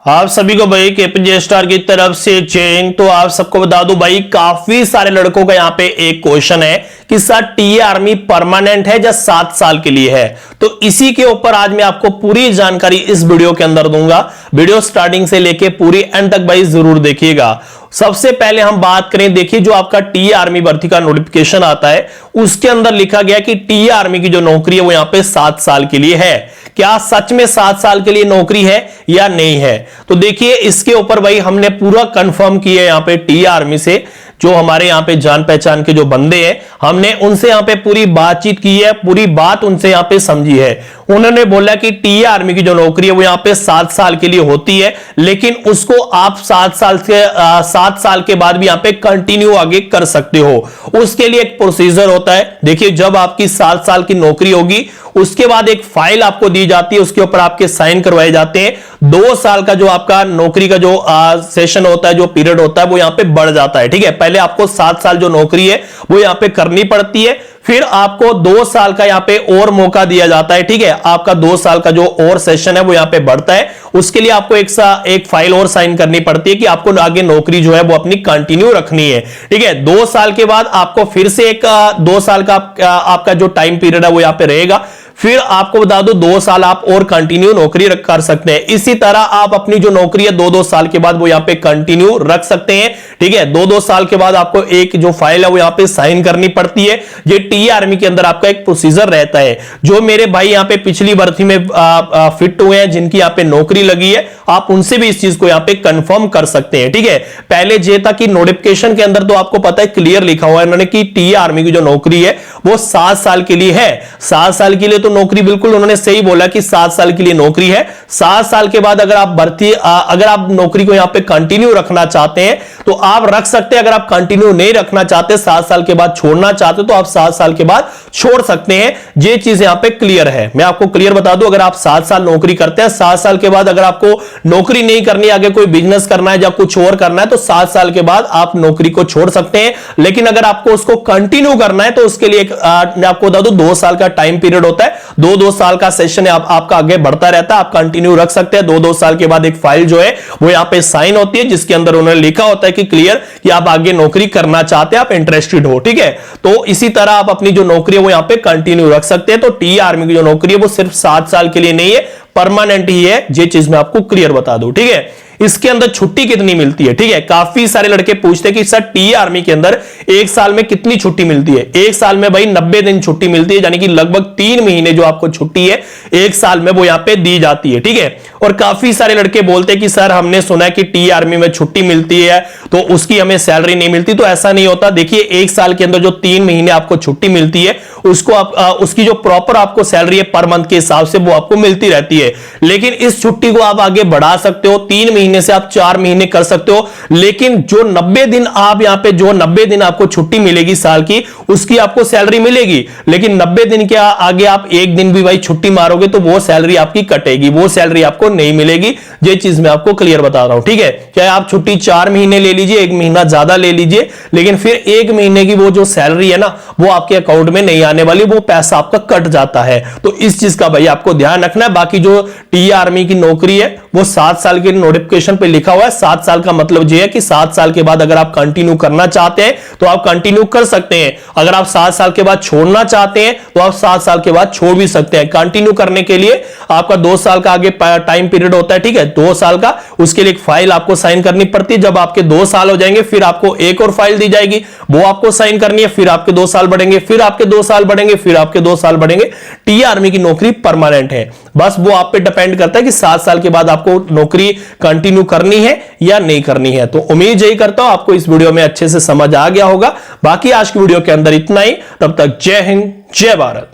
आप सभी को भाई केपीजे स्टार की तरफ से जय हिंद। तो आप सबको बता दूं भाई, काफी सारे लड़कों का यहाँ पे एक क्वेश्चन है कि सर टीए आर्मी परमानेंट है या 7 साल के लिए है। तो इसी के ऊपर आज मैं आपको पूरी जानकारी इस वीडियो के अंदर दूंगा। वीडियो स्टार्टिंग से लेके पूरी एंड तक भाई जरूर देखिएगा। सबसे पहले हम बात करें, देखिए जो आपका टीए आर्मी भर्ती का नोटिफिकेशन आता है उसके अंदर लिखा गया कि टीए आर्मी की जो नौकरी है वो यहां पे 7 साल के लिए है। क्या सच में 7 साल के लिए नौकरी है या नहीं है? तो देखिए इसके ऊपर भाई हमने पूरा कंफर्म किया यहां पे टीए आर्मी से, जो हमारे यहां पे जान पहचान के जो बंदे हैं हमने उनसे यहां पे पूरी बातचीत की है, पूरी बात उनसे यहां पे समझी है। उन्होंने बोला कि टीए आर्मी की जो नौकरी है वो यहां पे 7 साल के लिए होती है, लेकिन उसको आप 7 साल के बाद भी यहां पे कंटिन्यू आगे कर सकते हो। उसके लिए एक प्रोसीजर होता है। देखिए जब आपकी 7 साल की नौकरी होगी उसके बाद एक फाइल आपको दी जाती है, उसके ऊपर आपके साइन करवाए जाते हैं। 2 साल का जो आपका नौकरी का जो सेशन होता है, जो पीरियड होता है वो यहां पे बढ़ जाता है। ठीक है, पहले आपको 7 साल जो नौकरी है वो यहां पे करनी पड़ती है, फिर आपको 2 साल का यहां पे और मौका दिया जाता है। ठीक है, आपका 2 साल का जो और सेशन है वो यहां पे बढ़ता है। उसके लिए आपको एक फाइल और साइन करनी पड़ती है कि आपको आगे नौकरी जो है वो अपनी कंटिन्यू रखनी है। ठीक है, 2 साल के बाद आपको फिर से एक 2 साल का आपका जो टाइम पीरियड है वो यहां पे रहेगा। फिर आपको बता दो 2 साल आप और कंटिन्यू नौकरी कर सकते हैं। इसी तरह आप अपनी जो नौकरी है 2-2 साल के बाद वो यहां पे कंटिन्यू रख सकते हैं। ठीक है, 2-2 साल के बाद आपको एक जो फाइल है वो यहां पे साइन करनी पड़ती है। ये टीए आर्मी के अंदर आपका एक प्रोसीजर रहता है। जो मेरे भाई यहां पे पिछली भर्ती में फिट हुए हैं, जिनकी यहां पे नौकरी लगी है, आप उनसे भी इस चीज को यहां पे कंफर्म कर सकते हैं। ठीक है, पहले ये था कि नोटिफिकेशन के अंदर तो आपको पता है क्लियर लिखा हुआ है उन्होंने कि टीए आर्मी की जो नौकरी है वो 7 साल के लिए है। 7 साल के लिए तो नौकरी बिल्कुल उन्होंने सही बोला कि 7 साल के लिए नौकरी है। 7 साल के बाद अगर आप नौकरी को यहां पे कंटिन्यू रखना चाहते हैं तो आप रख सकते हैं। अगर आप कंटिन्यू नहीं रखना चाहते, 7 साल के बाद छोड़ना चाहते तो आप 7 साल के बाद छोड़ सकते हैं। ये चीज यहां पे क्लियर है। मैं आपको क्लियर बता दूं, अगर आप 7 साल नौकरी करते हैं, 7 साल के बाद अगर आपको नौकरी नहीं करनी, आगे कोई बिजनेस करना है या कुछ और करना है, तो 7 साल के बाद आप नौकरी को छोड़ सकते हैं। लेकिन अगर आपको उसको कंटिन्यू करना है तो उसके लिए मैं आपको बता दूं 2 साल का टाइम पीरियड होता है। 2-2 साल का सेशन है, आपका आगे बढ़ता रहता है, आप कंटिन्यू रख सकते हैं। 2-2 साल के बाद एक फाइल जो है वो यहां पे साइन होती है, जिसके अंदर उन्होंने लिखा होता है कि क्लियर कि आप आगे नौकरी करना चाहते हैं, आप इंटरेस्टेड हो। ठीक है, तो इसी तरह आप अपनी जो नौकरी है वो यहां पे कंटिन्यू रख सकते हैं। तो टीए आर्मी की जो नौकरी है वो सिर्फ 7 साल के लिए नहीं है, परमानेंट ही है। ये चीज मैं आपको क्लियर बता दूं। ठीक है, इसके अंदर छुट्टी कितनी मिलती है? ठीक है, काफी सारे लड़के पूछते हैं कि सर टीए आर्मी के अंदर 1 साल में कितनी छुट्टी मिलती है? 1 साल में भाई 90 दिन छुट्टी मिलती है, यानी कि लगभग 3 महीने जो आपको छुट्टी है 1 साल में वो यहां पे दी जाती है। ठीक है, और काफी सारे लड़के बोलते हैं कि सर हमने सुना है कि टीए आर्मी में छुट्टी मिलती है तो उसकी हमें सैलरी नहीं मिलती। तो ऐसा नहीं होता। देखिए 1 साल के अंदर जो 3 महीने आपको छुट्टी मिलती है उसको उसकी जो प्रॉपर आपको सैलरी है पर मंथ के हिसाब से वो आपको मिलती रहती है। लेकिन इस छुट्टी को आप आगे बढ़ा सकते हो, 3 महीने से आप 4 महीने कर सकते हो। लेकिन जो 90 दिन आप यहां पे जो 90 दिन आपको छुट्टी मिलेगी साल की, उसकी आपको सैलरी मिलेगी। लेकिन 90 दिन के आगे आप एक दिन भी भाई छुट्टी मारोगे तो वो सैलरी आपकी कटेगी, वो सैलरी आपको नहीं मिलेगी। ये चीज मैं आपको क्लियर बता रहा हूं। ठीक है, चाहे आप छुट्टी 4 महीने ले लीजिए, 1 महीना ज्यादा ले लीजिए, लेकिन फिर 1 महीने की वो जो सैलरी है ना वो आपके अकाउंट में नहीं आने वाली, वो पैसा आपका कट जाता है। तो इस चीज का भाई आपको ध्यान रखना है। बाकी जो टीए आर्मी की नौकरी है वो 7 साल के नोटिफिकेशन पे लिखा हुआ है। 7 साल का मतलब यह है कि 7 साल के बाद अगर आप कंटिन्यू करना चाहते हैं तो आप कंटिन्यू कर सकते हैं। अगर आप 7 साल के बाद छोड़ना चाहते हैं तो आप 7 साल के बाद छोड़ भी सकते हैं। कंटिन्यू करने के लिए आपका 2 साल का आगे टाइम पीरियड होता है। ठीक है, 2 साल का, उसके लिए एक फाइल आपको साइन करनी पड़ती है। जब आपके 2 साल हो जाएंगे फिर आपको एक और फाइल दी जाएगी, वो आपको साइन करनी है। फिर आपके 2 साल बढ़ेंगे, फिर आपके 2 साल बढ़ेंगे, फिर आपके 2 साल बढ़ेंगे। टीए आर्मी की नौकरी परमानेंट है। बस वो आप पे डिपेंड करता है कि 7 साल के बाद आपको नौकरी कंटिन्यू करनी है या नहीं करनी है। तो उम्मीद यही करता हूं आपको इस वीडियो में अच्छे से समझ आ गया होगा। बाकी आज की वीडियो के अंदर इतना ही। तब तक जय हिंद, जय भारत।